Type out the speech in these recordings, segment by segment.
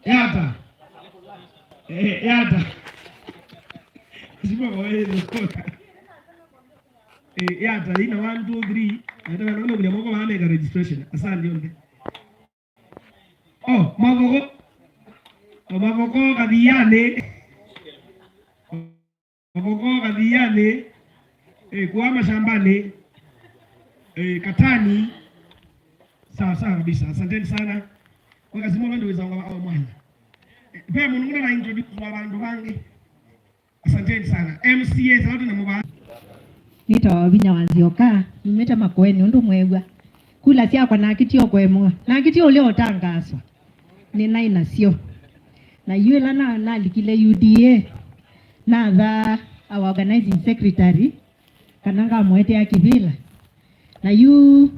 Yata. Sipo kwa hiyo kota. Yata ina 1 2 3. Nataka naona kuja moko maana ya registration. Asante yote. Oh, maboko kadhiane. Maboko kadhiane. Kuhama shambani. Katani. Sawa kabisa. Asanteni sana. Wakasema ndio wenzangu au mwana. Pia mungu na introduce wabandu bangi. Asanteni sana. MCA sauti na mubaa. Nito binya wazioka, nimeta makweni ndo mwebwa. Kula sia kwa nakitio kwemo. Nakitio leo tangaswa. Ni naina sio. Na yule na likile UDA. Na the our organizing secretary kananga mwete ya kivila. Na yu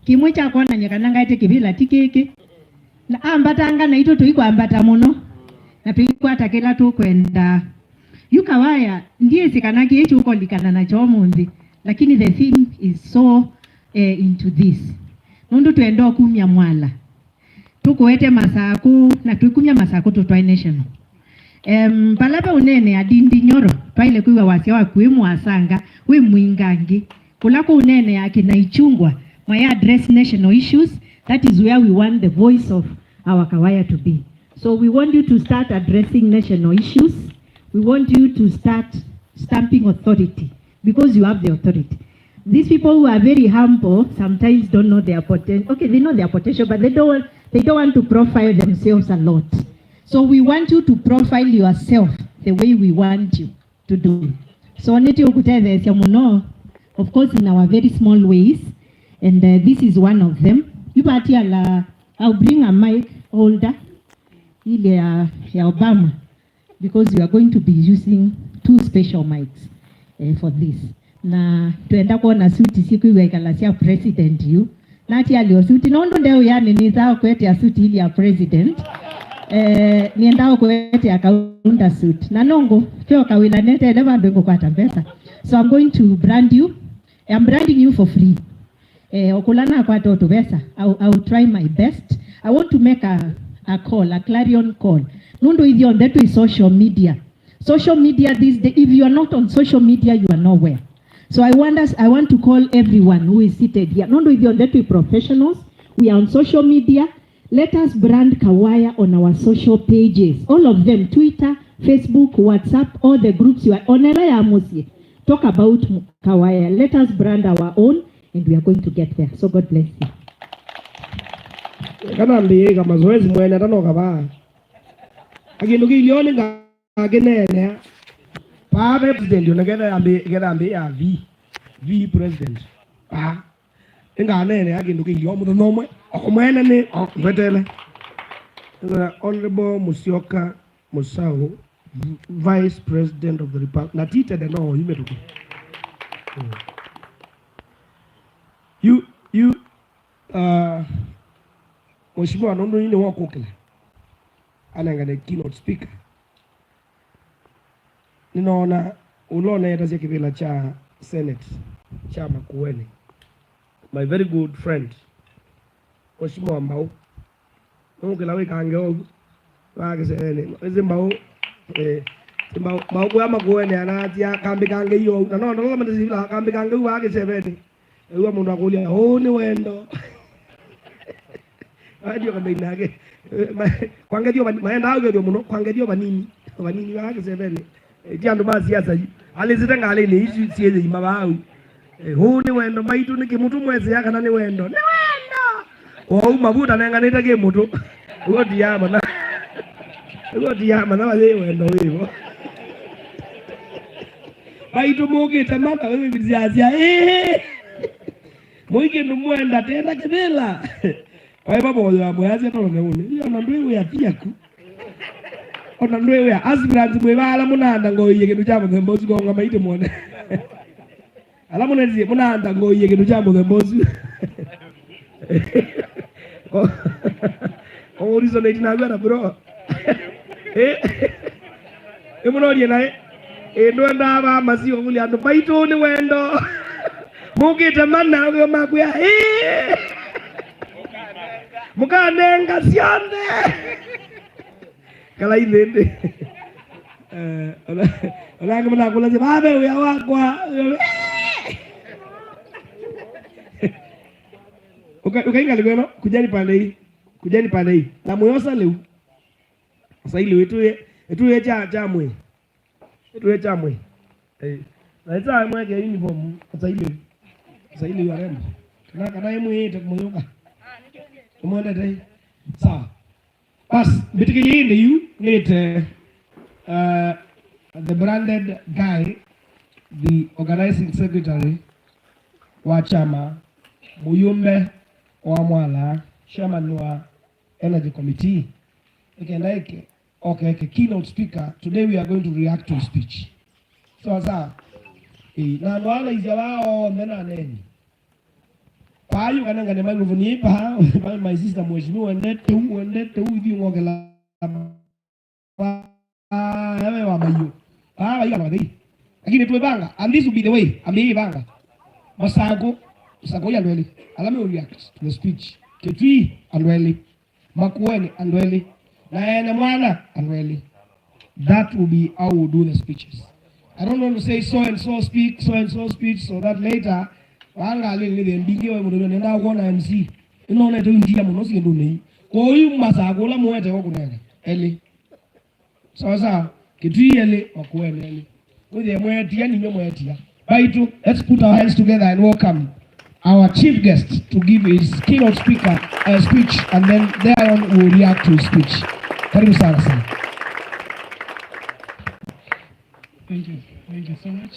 kimwecha kona nyakananga ite kivila tikeke. Na ambatanga na ito tuiko ambata muno. Na tuiko atakela tu kwenda Kawaya ndiye sikanaki yetu uko likana na chomunzi. Lakini the theme is so into this. Nundu tuendo kumya mwala. Tukuete masaku na tukumya masaku tutwa national. Palapa unene adindi nyoro. Twaile kuiwa wasia wa kuimu asanga. We mwingangi. Kulako unene ya kina ichungwa. Maya address national issues. That is where we want the voice of our Kawaya to be. So we want you to start addressing national issues. We want you to start stamping authority because you have the authority. These people who are very humble sometimes don't know their potential. Okay, they know their potential, but they don't want to profile themselves a lot. So we want you to profile yourself the way we want you to do. So of course, in our very small ways, and this is one of them. I'll bring a mic holder. Obama. Because we are going to be using 2 special mics for this. Na tuenda kuona suti siku iwe ikalasia president yu. Nati alio suti. Nondo ndeo yani nizao kwete ya suti ili ya president. Niendao kwete ya kaunda suti. Na nongo, kio kawila nete eleva ndogo kwa tambesa. So I'm going to brand you. I'm branding you for free. Okulana kwa toto besa. I'll try my best. I want to make a call, a clarion call. Nundo is on that is social media. Social media these days, if you are not on social media, you are nowhere. So I want to call everyone who is seated here. Nundo is on that we professionals. We are on social media. Let us brand Kawaya on our social pages. All of them, Twitter, Facebook, WhatsApp, all the groups you are on. Talk about Kawaya. Let us brand our own and we are going to get there. So God bless you. Kana ndiye kama zoezi mwene tano kaba. Akinduki ilioni ngagenene. Pabe president unagenda ambe ya V president. Nene akinduki iliomu nomwe. Okumwene ni vetele. Honorable Musyoka Musau, Vice President of the Republic. Natite de no yumetuko. You Mheshimiwa nondo nini wako kile. Anangane keynote speaker. Ninaona ulona yatazi kibila cha Senate cha Makueni. My very good friend. Mheshimiwa Mbau. Nungu la weka angeo. Wakisene. Ezi Mbau Mbau kwa Makueni anatia kambi kange hiyo. Nanaona lola mandazila kambi kange wakisebeni. Ewa mundu akulia ni wendo. Adio kambe inage. Kwange dio maenda au dio muno kwange dio banini wake sebele. Diando mazi ya sayi. Alizitenga ale ni hizi sieze imabau. Ni wendo maitu ni kimutu mweze yaka na ni wendo. Ni wendo. Mabuta nenga nita ke mutu. Ugo diyama na. Ugo diyama na wale wendo hivo. Maitu muge tamaka wewe biziazia. Mwige numwenda tena kibela. Kwa baba wa mwazi to ngone. Iyo nandwe ya tiaku. Ona ndwe ya asbranzi mwebala munanda ngoye kintu cyabo ngembozi gonga maite mone. Ala munezi munanda ngoye kintu cyabo ngembozi. Oh reason eti na gara bro. Emunori nae. Ndo ndaba masio muli ando baito ni wendo. Mugita manna ngo makuya. mukanenga cionde kala ithindi onake mnakula babe uya wakwa ukainga ligweno kujani pande hii na mweosa leu sasa ile etuye chamwe na ita mweke uniform sasa ile yarembo na kada yemu yete kumoyoka kumwenda dai sawa bas bitikili inde you need the branded guy, the organizing secretary wa chama, muyumbe wa mwala, chairman wa energy committee. Okay, keynote speaker. Today we are going to react to his speech. So sasa, na wala izawao mena neni. Kwa hiyo kananga ne microphone ipa, my sister mheshimiwa ndete hivi ngogela. Yawe wa mayo. Hiyo anawadai. Lakini tuwe banga, and this will be the way. Ambi banga. Masago ya ndweli. Alame will react to the speech. Ketui andweli. Makueni andweli. Na ene mwana andweli. That will be how we do the speeches. I don't want to say so and so speak, so that later wanga alili the mbingi wa mudolo nenda kuona MC. Ino to india muno sigendo nei. Ko yu masago la muete ko kunene. Eli. Sasa ketui ele makueni eli. Baitu, let's put our hands together and welcome our chief guest to give his keynote speech, and then thereon we'll react to his speech. Karibu sana sana. Thank you so much.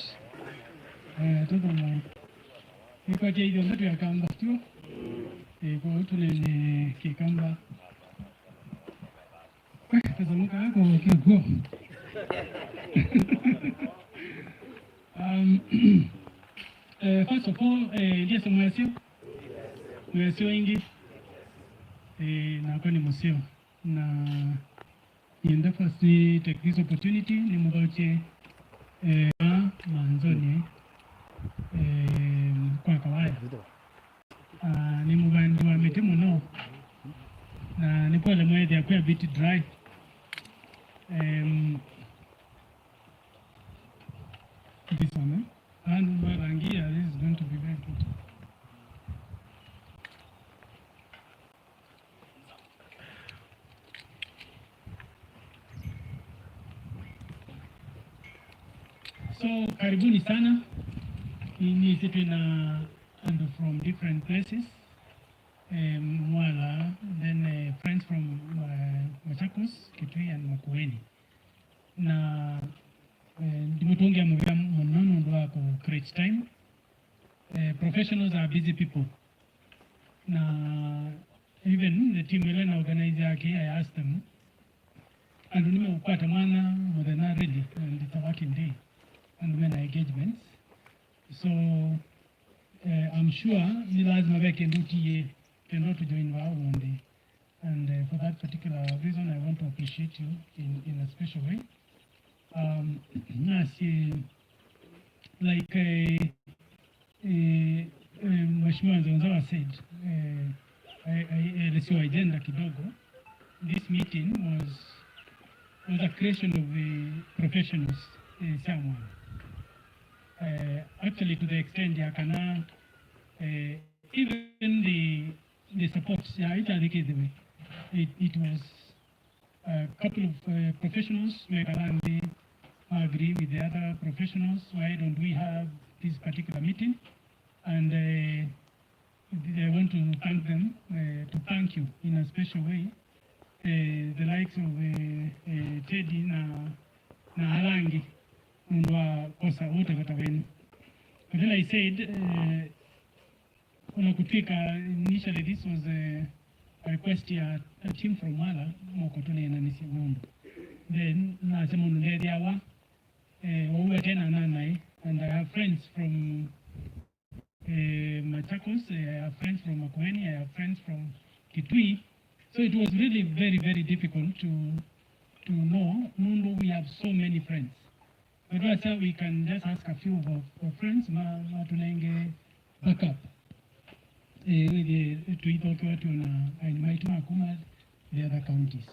Niko je hiyo ndio ya kamba tu. Kwa tulele kikamba. Tazamuka hapo kiko. First of all, yes, mwesio ingi na kwa ni museo na nienda first ni take this opportunity ni mbache Maanzoni kwa Kawaya ni mubandi wa mitimu no na ni pole mwezi ya kuya bit dry this one and Marangia is going to be very good. So karibuni sana ni sisi na and from different places Mwala, then friends from Machakos, Kitui and Makueni na ndimutungia mwia mnono ndo wako crunch time. Professionals are busy people. Na even the team ile na organize yake, I asked them, and nimepata mwana more than ready and it's a working day and when engagements. So I'm sure ni lazima weke nduti cannot join wao one day. And for that particular reason I want to appreciate you in a special way. Like Mheshimiwa Nzonzawa said, let's say agenda kidogo. This meeting was a creation of the professionals someone. Actually, to the extent yakana even the support, it was a couple of professionals who agree with the other professionals. Why don't we have this particular meeting? And I want to thank them, to thank you in a special way. The likes of Teddy na Halangi Mundwa Kosa wote katawenu. But then I said, initially this was a request here, a team from Mala, Mokotole and Anisi Mundu. Then Nasemundu Nediawa, and I have friends from Machakos, I have friends from Makueni, I have friends from Kitui. So it was really very, very difficult to know. Mundu, we have so many friends. But that's how we can just ask a few of our friends, Matulenge backup. to itoke watu na aimaituma kuma the other counties.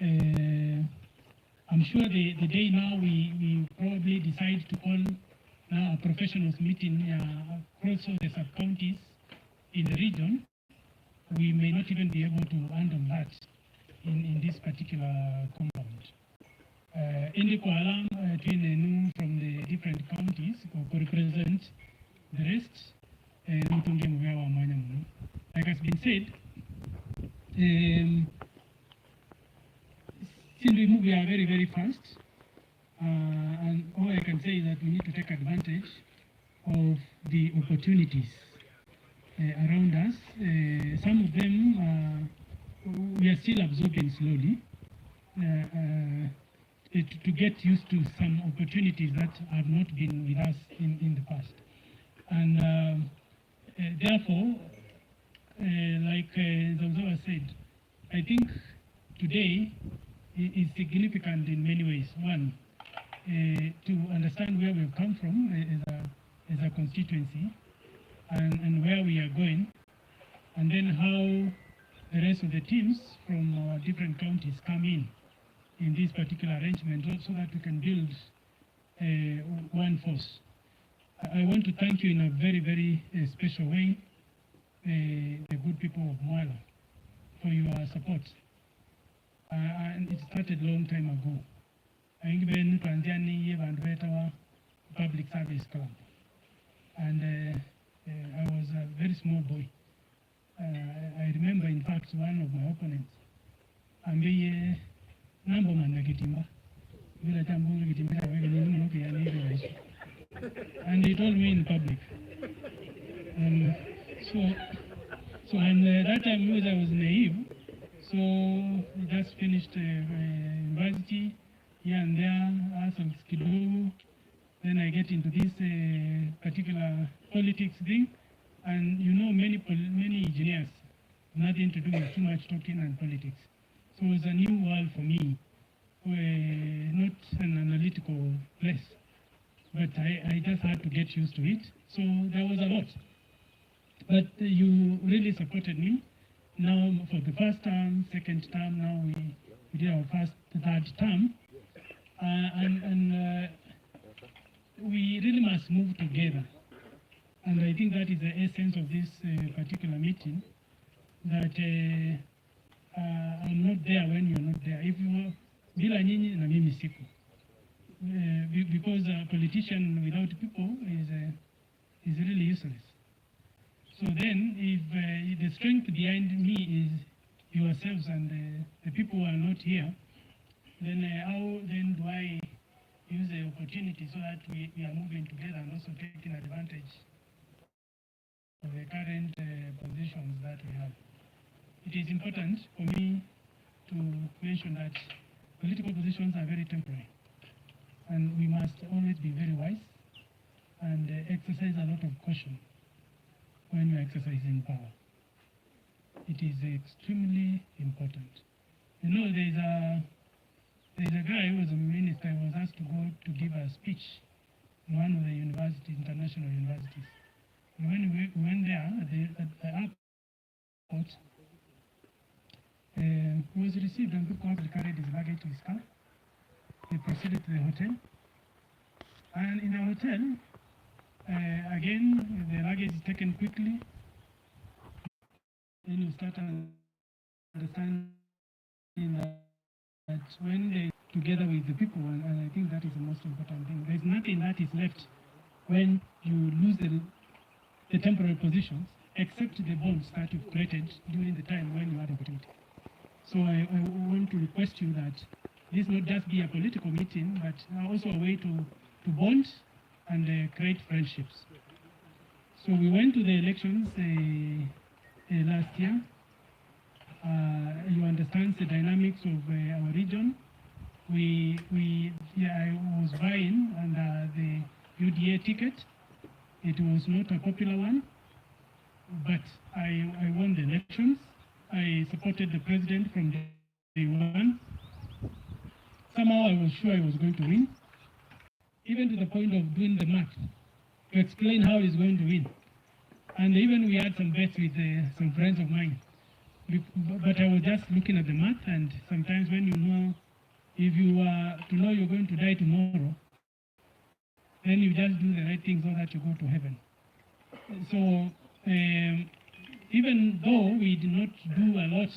I'm sure the day now we probably decide to call now a professionals meeting across all the sub-counties in the region. We may not even be able to handle that in this particular compound. Indi kwa alam from the different counties to represent the rest. Like has been said, since we are very, very fast, and all I can say is that we need to take advantage of the opportunities around us. Some of them we are still absorbing slowly to get used to some opportunities that have not been with us in the past. And therefore, like Zawzawa said, I think today is significant in many ways. One, to understand where we've come from as a constituency and where we are going, and then how the rest of the teams from our different counties come in this particular arrangement so that we can build one force. I want to thank you in a very, very special way, the good people of Mwala, for your support. And it started a long time ago. I think when Tanzania and Public Service Club, and I was a very small boy. I remember, in fact, one of my opponents, and he told me in public. And that time I was naive. So I just finished university here and there, as of Skidu. Then I get into this particular politics thing. And you know, many engineers, nothing to do with too much talking and politics. So it was a new world for me, not an analytical place. But I just had to get used to it. So there was a lot. But you really supported me. Now for the first term, second term, now we did our third term. And we really must move together. And I think that is the essence of this particular meeting, that I'm not there when you're not there. If you are, bila nyinyi na mimi siku. Because a politician without people is really useless. So then, if the strength behind me is yourselves and the people who are not here, then how then do I use the opportunity so that we are moving together and also taking advantage of the current positions that we have? It is important for me to mention that political positions are very temporary, and we must always be very wise and exercise a lot of caution when you are exercising power. It is extremely important. You know, there's a guy who was a minister, who was asked to go to give a speech in one of the universities, international universities. And when we went there at the airport, he was received and people carried his luggage to his car. He proceeded to the hotel. And in the hotel, again, the luggage is taken quickly. Then you start understanding that when they together with the people, and I think that is the most important thing. There's nothing that is left when you lose the temporary positions, except the bonds that you've created during the time when you had opportunity. So I want to request you that this not just be a political meeting, but also a way to bond and create friendships. So we went to the elections last year. You understand the dynamics of our region. I was vying under the UDA ticket. It was not a popular one, but I won the elections. I supported the president from day one. Somehow I was sure I was going to win, even to the point of doing the math to explain how he's going to win. And even we had some bets with some friends of mine. But I was just looking at the math, and sometimes when you know, if you to know you're going to die tomorrow, then you just do the right thing so that you go to heaven. So even though we did not do a lot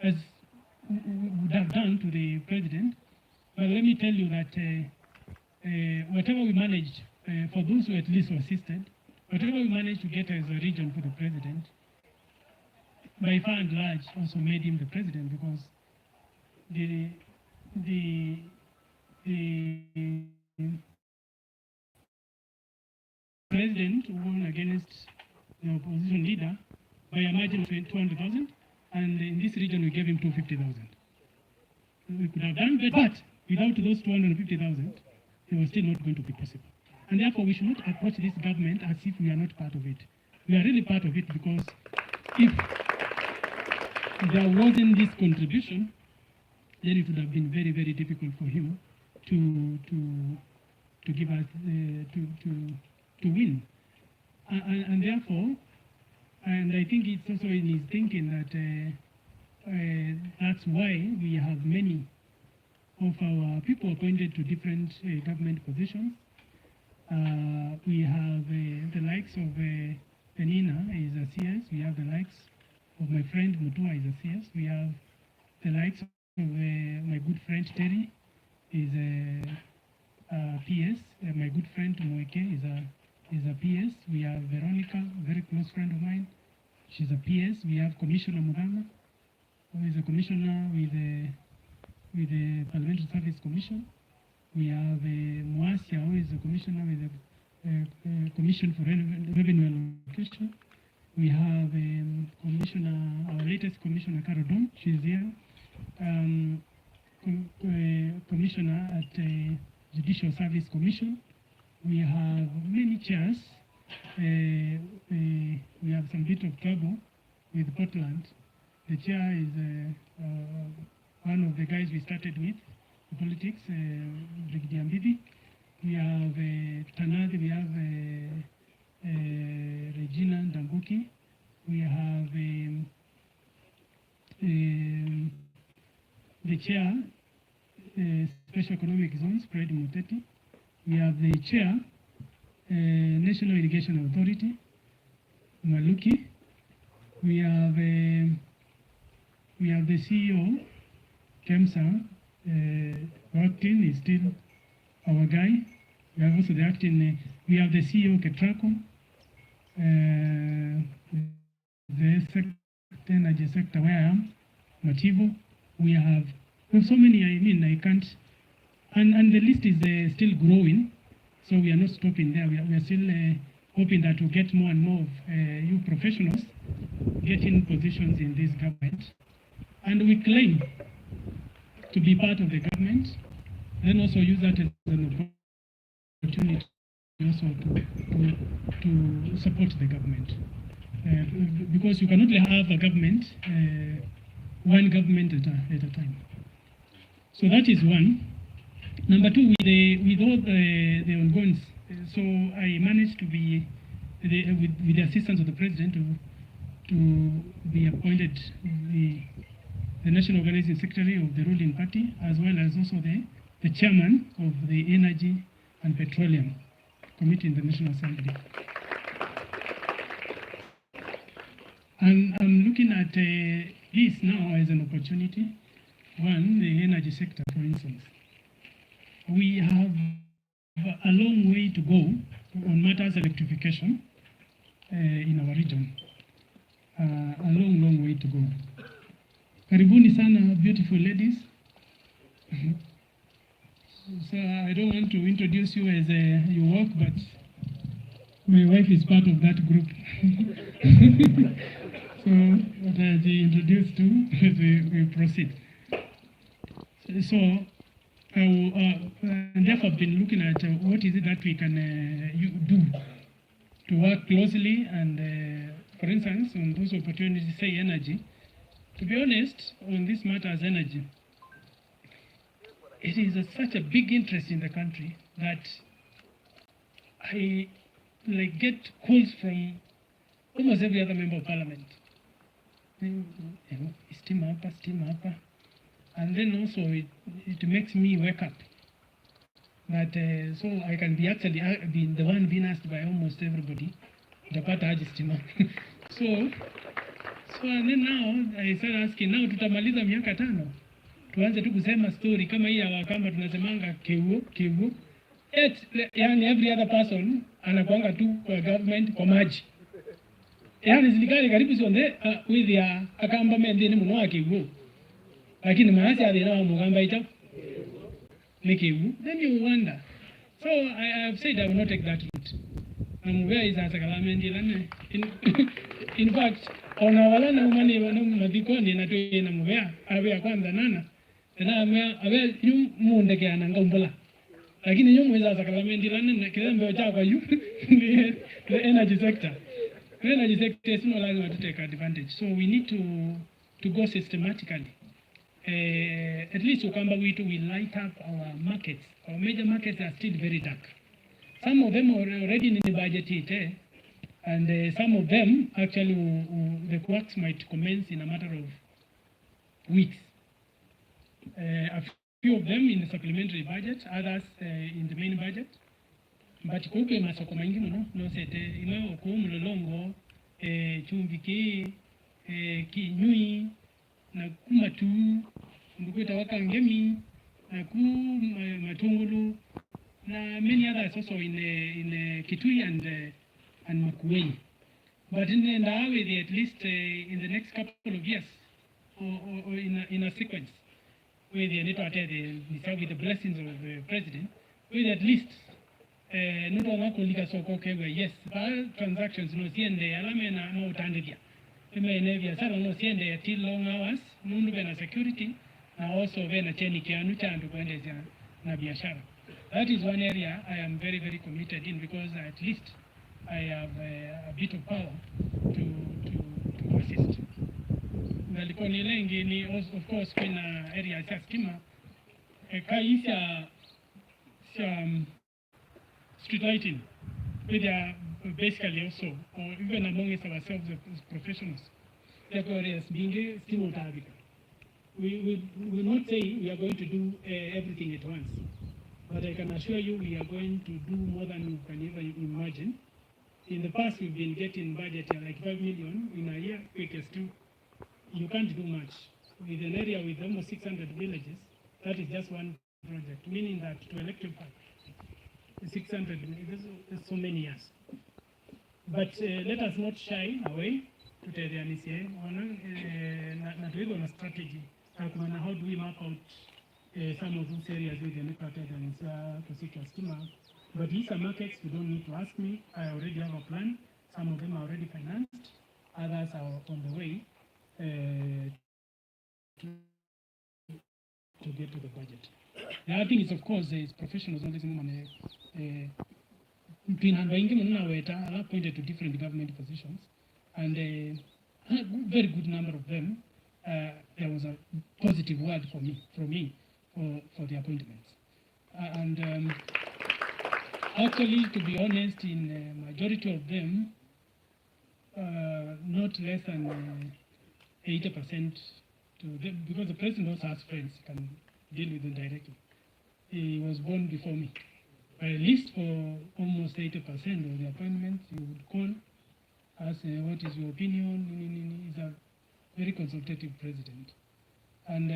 as we would have done to the president, but let me tell you that whatever we managed, for those who at least were assisted, whatever we managed to get as a region for the president, by far and large also made him the president, because the president won against the opposition leader by a margin of 200,000, and in this region we gave him 250,000. We could have done better, but without those 250,000, it was still not going to be possible. And therefore, we should not approach this government as if we are not part of it. We are really part of it, because if there wasn't this contribution, then it would have been very, very difficult for him to give us to win. And therefore, and I think it's also in his thinking that that's why we have many of our people appointed to different government positions. We have the likes of Penina is a CS. We have the likes of my friend Mutua is a CS. We have the likes of my good friend Terry is a PS. My good friend Moike is a PS. We have Veronica, a very close friend of mine. She's a PS. We have Commissioner Muganga, who is a commissioner with the Parliamentary Service Commission. We have Muasia, who is a commissioner with the Commission for Revenue Allocation. We have Commissioner, our latest Commissioner, Carodon, she's here. Commissioner at Judicial Service Commission. We have many chairs. We have some bit of trouble with Portland. The chair is one of the guys we started with, politics, Brigadier Mbidi. We have Tanadi, we have Regina Ndambuki. We have the chair, Special Economic Zones, Fred Muteti. We have the chair, National Irrigation Authority, Maluki. We have the CEO, Kemsa, acting is still our guy. We have also the acting, we have the CEO, Ketraco, the energy sector where I am, Mativo. We have so many, I can't, and the list is still growing, so we are not stopping there. We are still hoping that we'll get more and more of you professionals getting positions in this government. And we claim to be part of the government, then also use that as an opportunity also to support the government. Because you can only have a government, one government at a time. So that is one. Number two, with all the ongoings, so I managed to be, with the assistance of the president, to be appointed the National Organizing Secretary of the ruling party, as well as also the chairman of the Energy and Petroleum Committee in the National Assembly. And I'm looking at this now as an opportunity. One, the energy sector, for instance. We have a long way to go on matters electrification in our region. A long, long way to go. Karibuni sana, beautiful ladies. So I don't want to introduce you as you work, but my wife is part of that group. So what I introduced to, we proceed. So and therefore I've been looking at what is it that we can do to work closely, and for instance, on those opportunities, say energy. To be honest, on this matter as energy, it is such a big interest in the country that I like get calls from almost every other member of parliament. Steam hapa. And then also it makes me wake up. But so I can be actually be the one being asked by almost everybody. Utapata aje stima. So and then now I started asking, now tutamaliza miaka 5. Tuanze tu kusema story kama hii ya Wakamba tunasemanga kivu. Yani every other person anakuanga tu kwa government kwa maji. Yani serikali karibu sonde with ya Akamba mendeni muno akivu. Lakini maasi adina Mugamba ita nikivu. Then you wonder. So I have said I will not take that route. Namuvea is asakalamenti lane. In fact, ona wala na umani madikoni na tuye namuvea awe kwanza nana. Tena awe munde ke ananga umbola. Lakini nyumu is asakalamenti lane kilembe ocha kwa yu the energy sector. The energy sector is no longer to take advantage. So we need to go systematically. At least Ukamba we light up our markets. Our major markets are still very dark. Some of them are already in the budget, and some of them actually the works might commence in a matter of weeks. A few of them in the supplementary budget, others in the main budget. But kuke masoko maingi no sete ino ku mulolongo chumvi ki nyui na kumatu ndukwita wakangemi na ku matungulu na many others also in Kitui and Makueni. But in the Ndawe, at least in the next couple of years or in a sequence where they need to attend with the blessings of the president, with at least not only soko kewe yes transactions no siende alame na no utandidia imenevia sana no siende till long hours mundu bena security na also bena cheni kianu chandu kuendeza na biashara. That is one area I am very, very committed in because at least I have a bit of power to assist. Nalikoni lengi ni of course kuna area ya stima kaisha street lighting. We are basically also, or even amongst ourselves as professionals, areas being still not. We will not say we are going to do everything at once. But I can assure you we are going to do more than you can even imagine. In the past, we've been getting budget like 5 million in a year, quickest too. You can't do much. With an area with almost 600 villages, that is just one project, meaning that to electrify 600, there's so many years. But let us not shy away to tell the NCA on a strategy. How do we map out some of those areas with the Nepatid and to seek a schema. But these are markets you don't need to ask me. I already have a plan. Some of them are already financed. Others are on the way to get to the budget. The other thing is, of course, is professionals on this moment. Are appointed to different government positions, and a very good number of them. There was a positive word from me for the appointments. Actually, to be honest, in the majority of them, not less than 80% to them, because the president also has friends, can deal with them directly. He was born before me. But at least for almost 80% of the appointments, he would call, ask what is your opinion. He's a very consultative president. And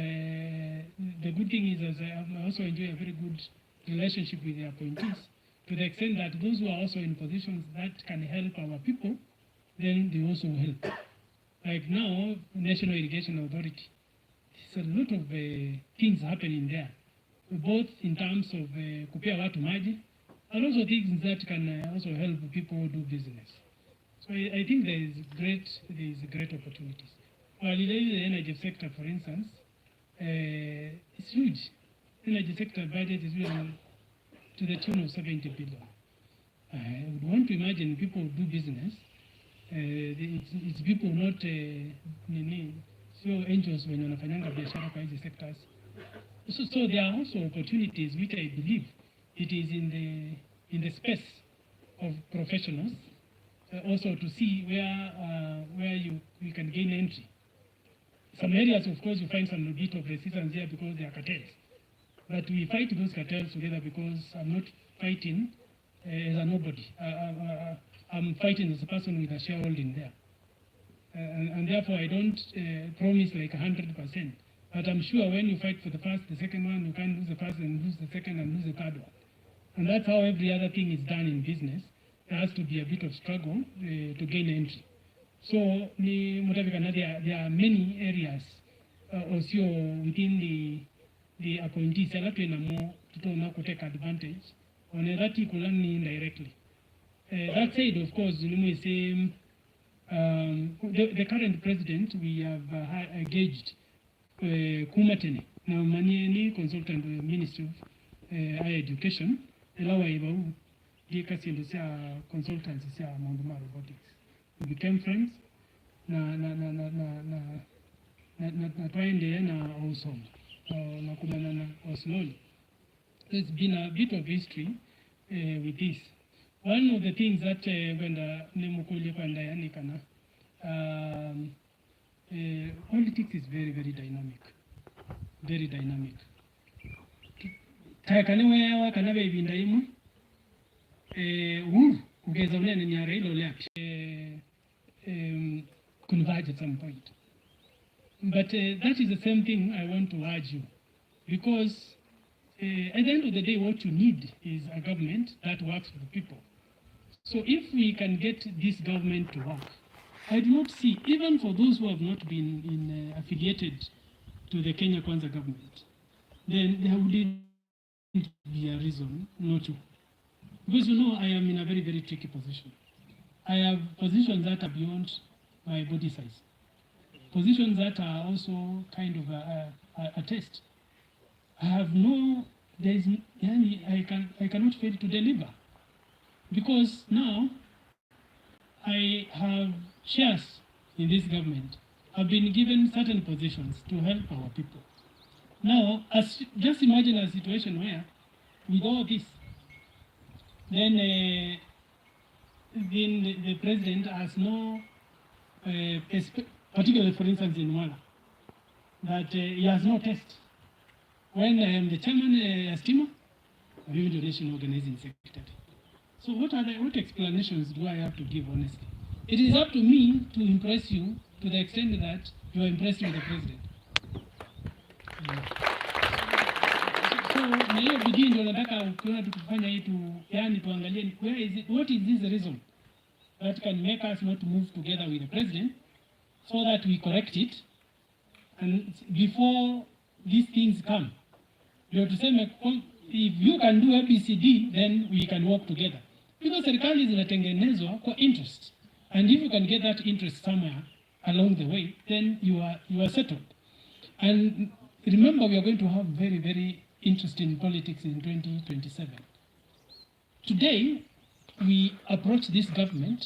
the good thing is, I also enjoy a very good relationship with the appointees, to the extent that those who are also in positions that can help our people, then they also help. Like now, National Irrigation Authority, there's a lot of things happening there, both in terms of kupea watu maji, and also things that can also help people do business. So I think there is great opportunities. While the energy sector, for instance, it's huge. Energy sector budget is really to the tune of 70 billion. I would want to imagine people do business. It's people not so angels when you're wanafanyanga biashara kwa hizi sectors. So there are also opportunities which I believe it is in the space of professionals, also to see where you can gain entry. Some areas, of course, you find some bit of resistance here because they are cartels. But we fight those cartels together because I'm not fighting as a nobody. I'm fighting as a person with a shareholding there. And therefore, I don't promise like 100%. But I'm sure when you fight for the first, the second one, you can't lose the first and lose the second and lose the third one. And that's how every other thing is done in business. There has to be a bit of struggle to gain entry. So there are many areas also within the appointees to take advantage on that indirectly. That said, of course, the current president, we have engaged Kumatene, now Manieni, consultant with the Ministry of Higher Education, the consultants robotics. We became friends. There's been a bit of history with this. One of the things that politics is very, very dynamic. Very dynamic. Converge at some point. But that is the same thing I want to urge you, because at the end of the day, what you need is a government that works for the people. So if we can get this government to work, I do not see, even for those who have not been affiliated to the Kenya Kwanza government, then there wouldn't be a reason not to. Because I am in a very, very tricky position. I have positions that are beyond my body size. Positions that are also kind of a test. I have I cannot fail to deliver. Because now I have shares in this government. I've been given certain positions to help our people. Now, just imagine a situation where, with all this, then the president has no, particularly for instance in Mala, that he has no test. When I am the chairman Astima, I'm even the national organizing secretary. So what explanations do I have to give honestly? It is up to me to impress you to the extent that you are impressed with the president. So hiyo bidii ndio nataka ukiona tukifanya hii tuangalie what is this reason that can make us not move together with the president so that we correct it, and before these things come, if you can do ABCD, then we can work together, because serikali zinatengenezwa kwa interest, and if you can get that interest somewhere along the way, then you are settled. And remember, we are going to have very, very interesting politics in 2027. Today, we approach this government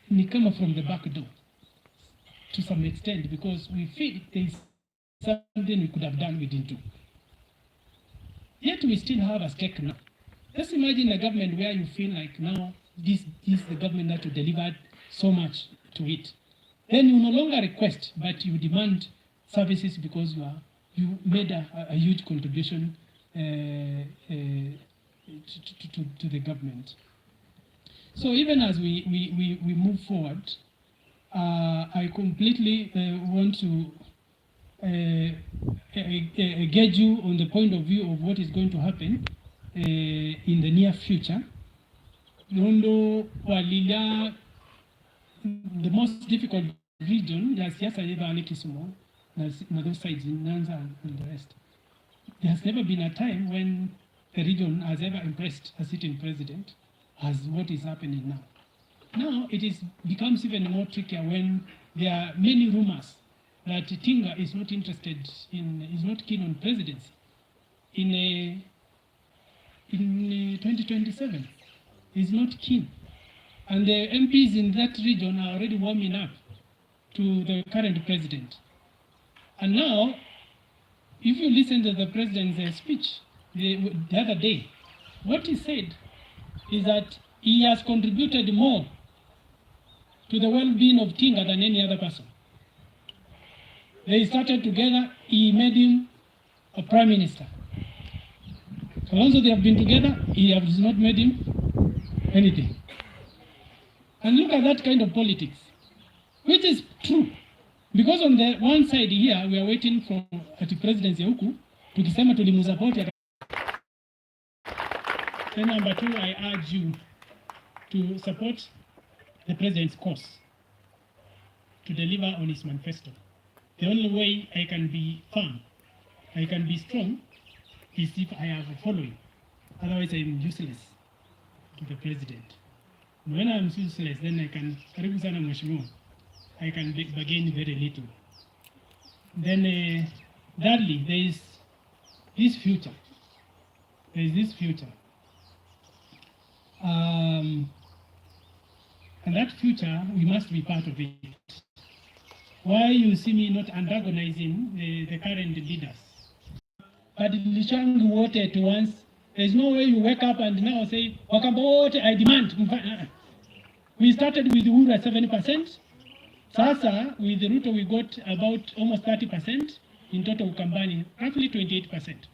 from the back door to some extent, because we feel there is something we could have done within two. Yet we still have a stake now. Just imagine a government where you feel like now this is the government that you delivered so much to it. Then you no longer request, but you demand services because you made a huge contribution to the government. So even as we move forward, I completely want to engage you on the point of view of what is going to happen in the near future. Nondo Walila, the most difficult region, there's Kisumu, there's those sides in Nyanza and the rest. There has never been a time when the region has ever impressed a sitting president as what is happening now. Now it becomes even more trickier when there are many rumors that Tinga is not keen on presidency in 2027. He's not keen. And the MPs in that region are already warming up to the current president. And now, if you listen to the president's speech the other day, what he said is that he has contributed more to the well-being of Tinga than any other person. They started together, he made him a prime minister. So long as they have been together, he has not made him anything. And look at that kind of politics, which is true. Because on the one side here, we are waiting for the presidency huku, tukisema tulimusupport. Then number two, I urge you to support the president's course to deliver on his manifesto. The only way I can be firm, I can be strong, is if I have a following. Otherwise, I am useless to the president. And when I am useless, then I can, karibu sana mheshimiwa, I can bargain very little. Then, thirdly, there is this future. There is this future. And that future, we must be part of it. Why you see me not antagonizing the current leaders? But Lishangu wote at once. There's no way you wake up and now say, Wakamba wote, I demand. We started with Uhuru at 7%. Sasa, with the Ruto, we got about almost 30%. In total, Ukambani, roughly 28%.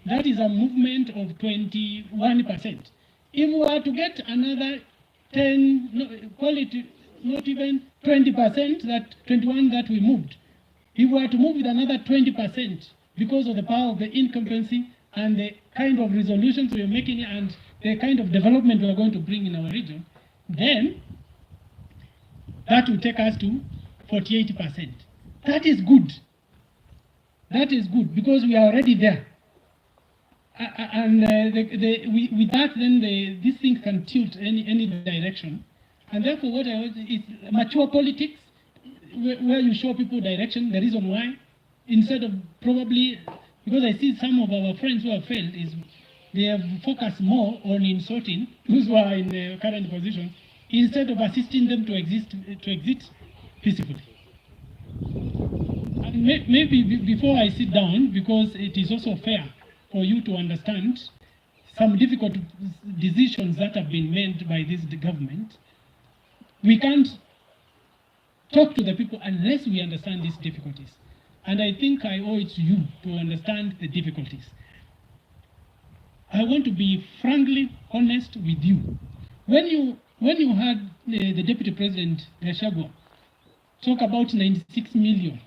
That is a movement of 21%. If we were to get another 10, no, call it not even 20%, that 21 that we moved, if we were to move with another 20% because of the power of the incumbency and the kind of resolutions we are making and the kind of development we are going to bring in our region, then that will take us to 48%. That is good. That is good because we are already there. And with that, then these things can tilt any direction. And therefore, what I want is mature politics, where you show people direction, the reason why, instead of probably, because I see some of our friends who have failed, is they have focused more on insulting those who are in the current position, instead of assisting them to exit peacefully. And maybe before I sit down, because it is also fair for you to understand some difficult decisions that have been made by this government, we can't talk to the people unless we understand these difficulties. And I think I owe it to you to understand the difficulties. I want to be frankly honest with you. When you had the Deputy President Gachagua talk about 96 million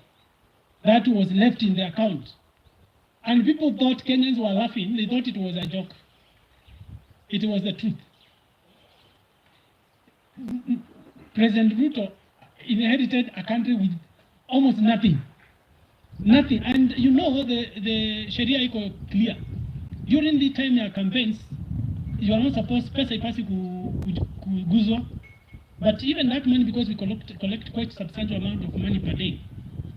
that was left in the account, and people thought Kenyans were laughing, they thought it was a joke. It was the truth. President Ruto inherited a country with almost nothing. Nothing. And you know, the Sharia iko clear. During the time of campaigns, you are not supposed pesa ipasi kuguzwa. But even that money, because we collect quite substantial amount of money per day,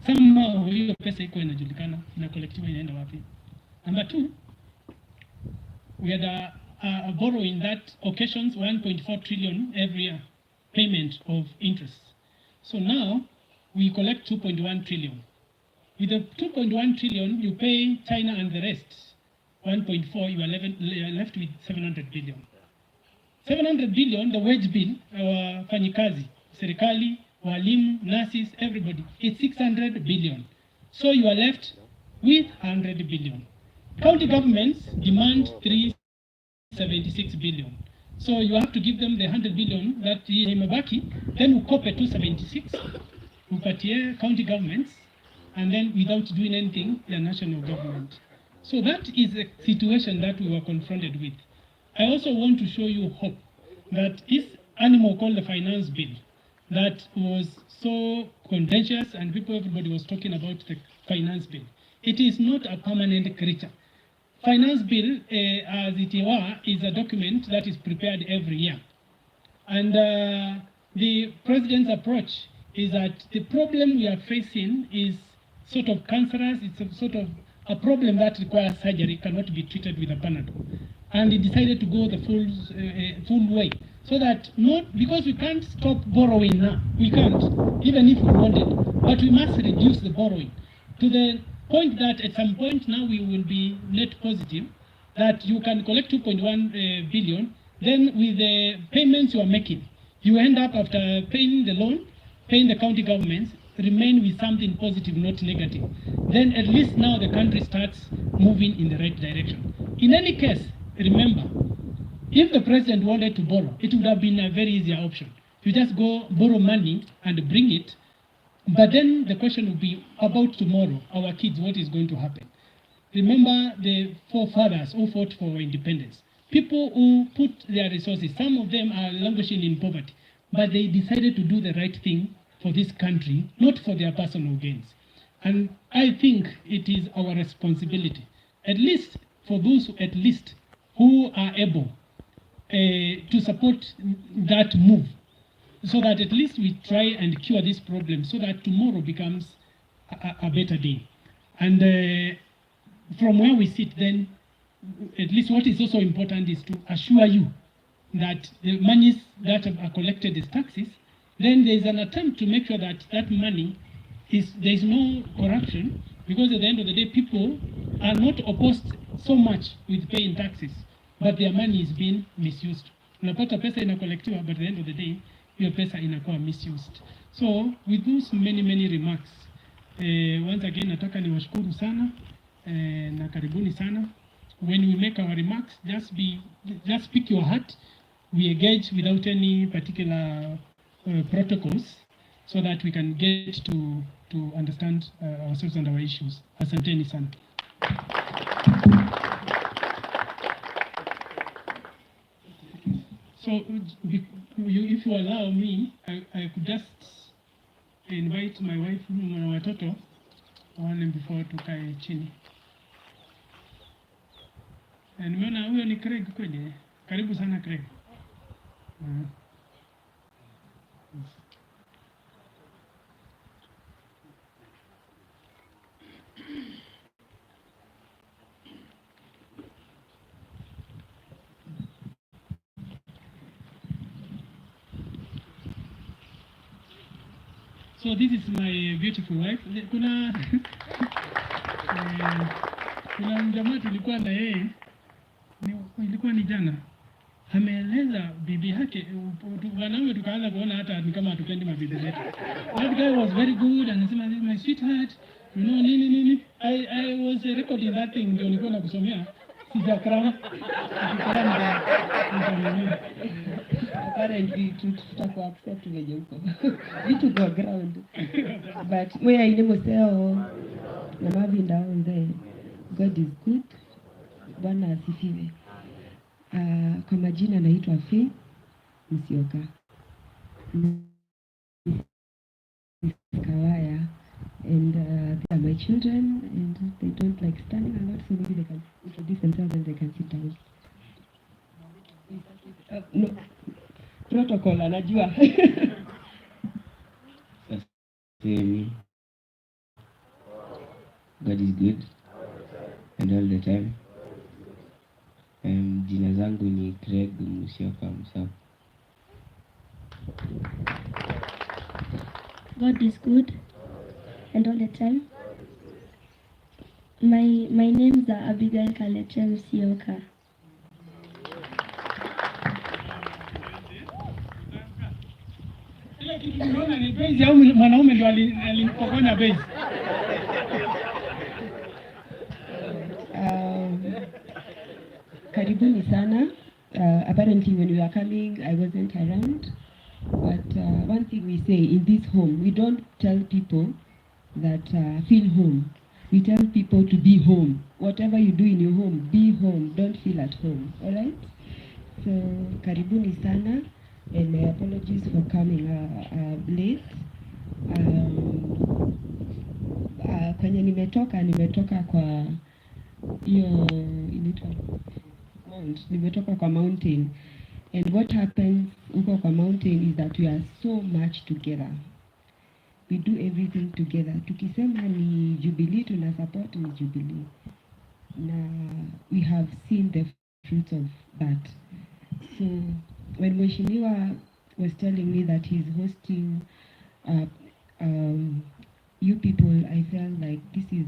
somehow hiyo pesa iko inajulikana, inakolektiwa inaenda wapi. Number two, we had a borrowing that occasions 1.4 trillion every year payment of interest. So now we collect 2.1 trillion. With the 2.1 trillion, you pay China and the rest 1.4, you are left with 700 billion. 700 billion, the wage bill, our fanyikazi, serikali, walimu, nurses, everybody, it's 600 billion. So you are left with 100 billion. County governments demand 376 billion. So you have to give them the 100 billion that imebaki, then ukope 276, upatie county governments, and then without doing anything, the national government. So that is a situation that we were confronted with. I also want to show you hope that this animal called the finance bill that was so contentious and everybody was talking about the finance bill. It is not a permanent creature. Finance bill, as it were, is a document that is prepared every year. And the president's approach is that the problem we are facing is sort of cancerous, it's a sort of a problem that requires surgery, cannot be treated with a Panadol. And he decided to go the full way. So that, not because we can't stop borrowing now, we can't, even if we wanted, but we must reduce the borrowing to the point that at some point now we will be net positive, that you can collect 2.1 billion then with the payments you are making, you end up after paying the loan, paying the county governments, remain with something positive, not negative. Then at least now the country starts moving in the right direction. In any case, remember, if the president wanted to borrow, it would have been a very easy option. You just go borrow money and bring it, but then the question would be about tomorrow, our kids, what is going to happen? Remember the forefathers who fought for independence. People who put their resources, some of them are languishing in poverty, but they decided to do the right thing for this country, not for their personal gains. And I think it is our responsibility, at least for those at least who are able to support that move, so that at least we try and cure this problem so that tomorrow becomes a better day. And from where we sit then, at least what is also important is to assure you that the monies that are collected as taxes, then there is an attempt to make sure that that money there is no corruption, because at the end of the day, people are not opposed so much with paying taxes, but their money is being misused. Unapata pesa inakolektiwa, but at the end of the day, hiyo pesa inakuwa misused. So with those many remarks, once again nataka niwashukuru sana na karibuni sana. When we make our remarks, just speak your heart. We engage without any particular protocols, so that we can get to understand ourselves and our issues. Asanteni sana. So if you allow me, I could just invite my wife na watoto waone before tukae chini. Nimeona huyo ni Craig kweli. Karibu sana Craig. So this is my beautiful wife. Kuna mjamaa tulikuwa na yeye, ilikuwa ni jana, ameeleza bibi yake, wanaume tukaanza kuona hata ni kama hatupendi mabibi zetu. That guy was very good, anasema my sweetheart, you know nini. I was recording that thing, ndio nilikuwa nakusomea. Sijakram. Apparently tutakuwa accept venye huko vitu go ground but moya ile moseo na mavinda onze. God is good. Bwana asifiwe. Kwa majina naitwa Faith Msioka. Kawaya, and they are my children, and they don't like standing a lot, so maybe they can introduce themselves and they can sit down. No protocol anajua. God is good and all the time. Jina zangu ni Craig Msioka Msao. God is good and all the time. My names are Abigail Kaleche Msioka. Ni base au mwanaume ndio alipokonya base. Karibuni sana. Apparently when we were coming, I wasn't around. But one thing we say in this home, we don't tell people that feel home. We tell people to be home. Whatever you do in your home, be home. Don't feel at home. All right? So karibuni sana, and my apologies for coming late. Kwenye nimetoka kwa hiyo inaitwa nimetoka kwa mountain, and what happens huko kwa mountain is that we are so much together. We do everything together. Tukisema ni Jubilee, tuna support ni Jubilee, na we have seen the fruits of that. So when Mheshimiwa was telling me that he's hosting you people, I felt like this is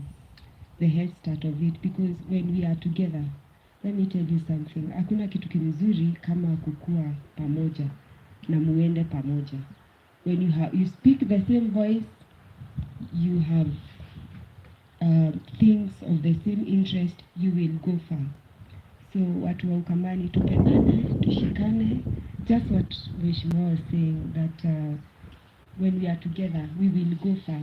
the head start of it, because when we are together, Let me tell you something. Hakuna kitu kizuri kama kukua pamoja na muende pamoja. When you speak the same voice, you have things of the same interest, you will go far. So watu wa Ukambani, tupendane, tushikane. Just what Mheshimiwa was saying, that when we are together, we will go far.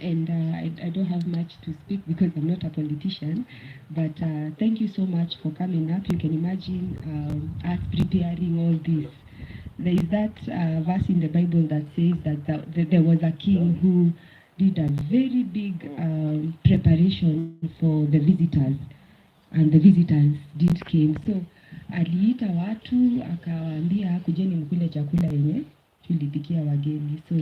And I don't have much to speak because I'm not a politician, but thank you so much for coming up. You can imagine us preparing all this. There is that verse in the Bible that says that there was a king who did a very big preparation for the visitors, and the visitors did came. So aliita watu akawaambia kujeni mkule chakula yenye tulipikia wageni. So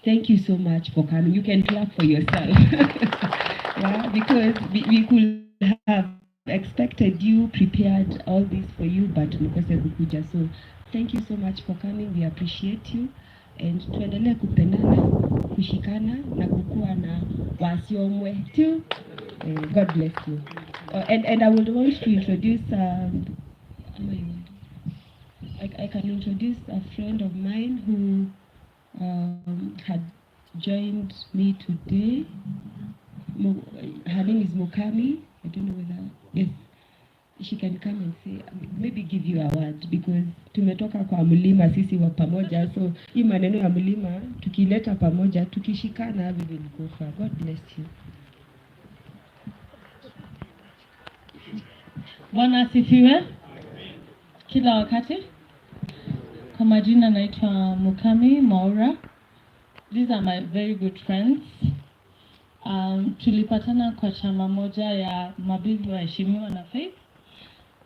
thank you so much for coming. You can clap for yourself. Yeah, because we could have expected you, prepared all this for you, but mkose kukuja. So thank you so much for coming. We appreciate you. And tuendelee kupendana, kushikana na kukua na wasiomwe too. God bless you. And I would want to introduce I can introduce a friend of mine who had joined me today. Her name is Mukami. I don't know whether, yes, she can come and say, maybe give you a word, because tumetoka kwa mlima sisi wa pamoja. So hii maneno ya mlima tukileta pamoja, tukishikana, we will go far. God bless you. Bwana asifiwe kila wakati. Kwa majina naitwa Mukami Maura. These are my very good friends. Tulipatana kwa chama moja ya mabibi waheshimiwa na Faith.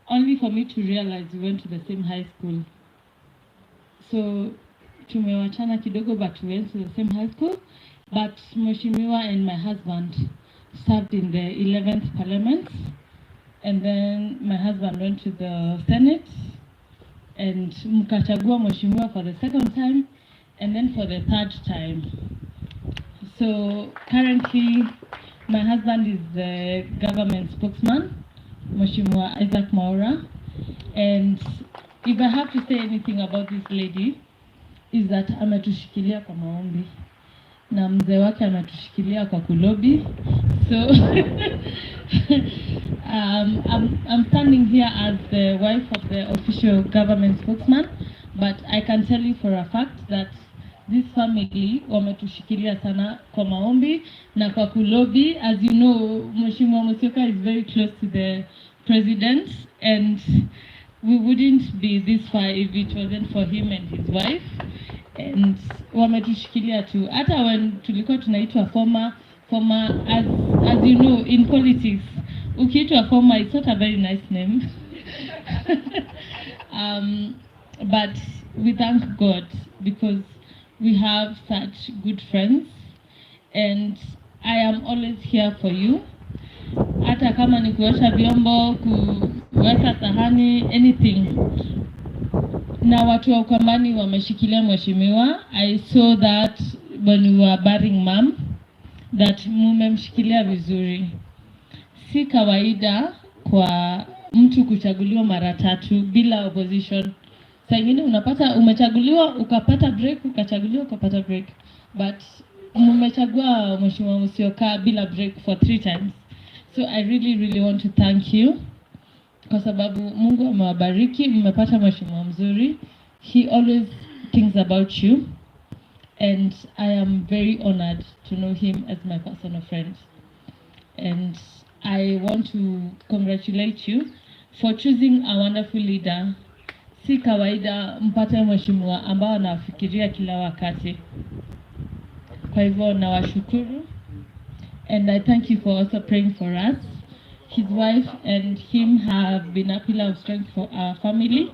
Only for me to realize we went to the same high school. So tumewachana kidogo, but we went to the same high school. But Mheshimiwa and my husband served in the 11th Parliament. And then my husband went to the Senate, and mkachagua Mheshimiwa for the second time, and then for the third time. So currently, my husband is the government spokesman, Mheshimiwa Isaac Maura. And if I have to say anything about this lady, is that ametushikilia kwa maombi na mzee wake ametushikilia kwa kulobi. So I'm standing here as the wife of the official government spokesman, but I can tell you for a fact that this family wametushikilia sana kwa maombi na kwa kulobi. As you know, Mheshimiwa Musyoka is very close to the president, and we wouldn't be this far if it wasn't for him and his wife. And wametushikilia tu. Hata when tulikuwa tunaitwa former, as you know, in politics, ukiitwa former, it's not a very nice name. But we thank God because we have such good friends, and I am always here for you. Hata kama ni kuosha vyombo, kuweka sahani, anything. Na watu wa Ukambani wameshikilia Mheshimiwa. I saw that when we were burying mom, that mumemshikilia vizuri. Si kawaida kwa mtu kuchaguliwa mara tatu bila opposition. Saa ingine unapata umechaguliwa ukapata break, ukachaguliwa ukapata break. But mmechagua Mheshimiwa Musyoka bila break for 3 times. So I really want to thank you. Kwa sababu Mungu amewabariki, mmepata Mheshimiwa mzuri. He always thinks about you, and I am very honored to know him as my personal friend. And I want to congratulate you for choosing a wonderful leader. Si kawaida mpate Mheshimiwa ambao anafikiria kila wakati. Kwa hivyo nawashukuru, and I thank you for also praying for us. His wife and him have been a pillar of strength for our family.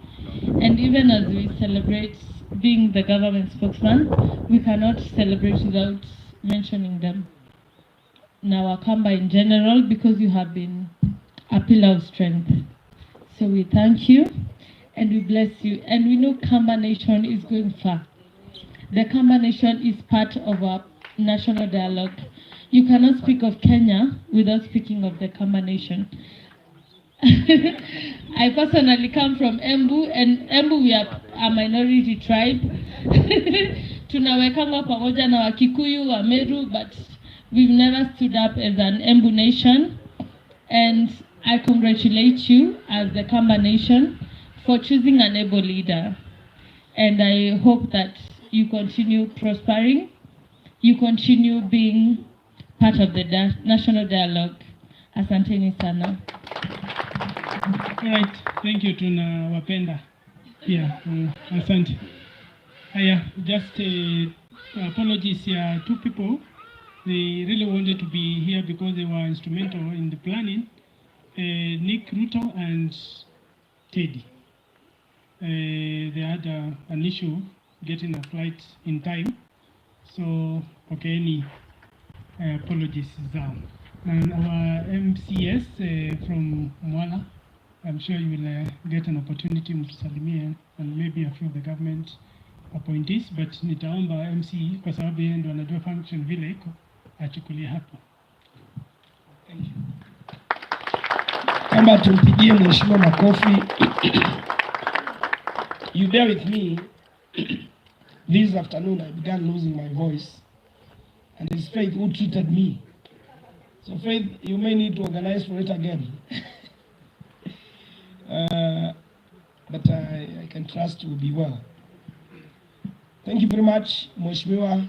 And even as we celebrate being the government spokesman, we cannot celebrate without mentioning them. Now Wakamba in general, because you have been a pillar of strength. So we thank you and we bless you. And we know Kamba Nation is going far. The Kamba Nation is part of our national dialogue. You cannot speak of Kenya without speaking of the Kamba Nation. I personally come from Embu, and Embu we are a minority tribe. Tunawekanga pamoja na Wakikuyu, Wameru, but we've never stood up as an Embu nation. And I congratulate you as the Kamba nation for choosing an able leader. And I hope that you continue prospering, you continue being part of the national dialogue. Asanteni sana. All right, thank you, tunawapenda. Yeah, asante. Just apologies here, two people. They really wanted to be here because they were instrumental in the planning. Nick Ruto and Teddy. They had an issue getting a flight in time. So, okay, any apologies now. And our MCS from Mwala, I'm sure you will get an opportunity to salimia and maybe a few of the government appointees, but nitaomba MC kwa sababu yeye ndo anajua function vile iko achukulie hapo. Thank you. Kama tumpigie mheshimiwa makofi. You bear with me. This afternoon I began losing my voice, and it's Faith who treated me. So Faith, you may need to organize for it again. But I can trust you will be well. Thank you very much, Mheshimiwa,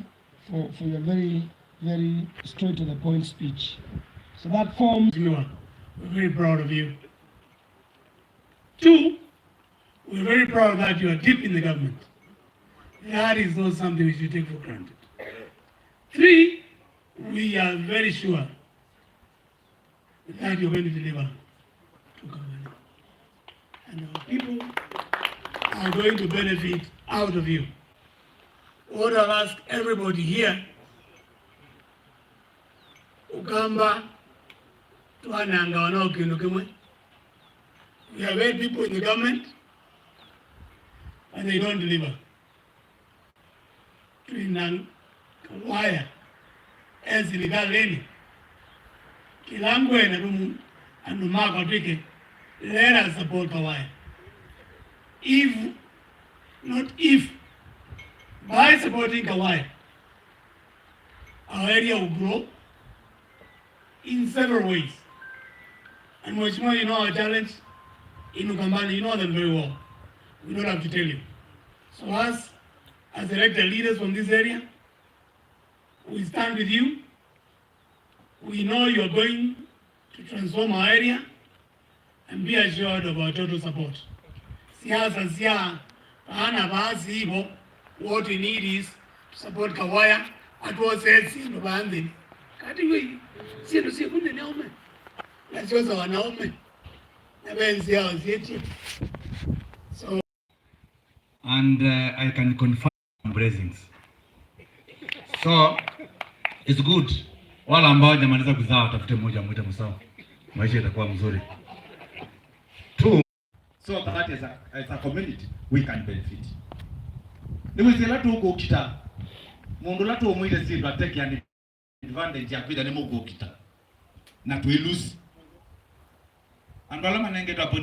for your very, very straight to the point speech. So that forms. We're very proud of you. Two, we're very proud that you are deep in the government. That is not something we should take for granted. Three, we are very sure that you're going to deliver to Kawaya. And our people are going to benefit out of you. What I'll ask everybody here, Ukamba, Tuananga, Wanaokinukimwe. We have 8 people in the government, and they don't deliver. Tuinang, Kawaya, as illegal lady. Kilangwe and Numaka Trike, let us support Kawaya. If, not if, by supporting Kawaya, our area will grow in several ways. And Mheshimiwa, you know our challenge in Ukambani, you know them very well. We don't have to tell you. So us, as elected leaders from this area, we stand with you. We know you're going to transform our area, and be assured of our total support. Siasa siya, paana baasi hivo, what we need is to support Kawaya. Atuwa says, sino baandini. Kati wei, sino sikunde naume. Nachoza wanaume. Nabenzi yao ziyeti. So. And I can confirm blessings. So, it's good. Wala ambao hajamaliza kuzaa watafute mmoja mwite msawa. Maisha itakuwa mzuri. Two, so that as a community we can benefit. Niweze latu huko kita. Mundu latu omwile si take yani advantage ya kwida nemo go kita. Na tuilusi. Andwala manenge tu hapo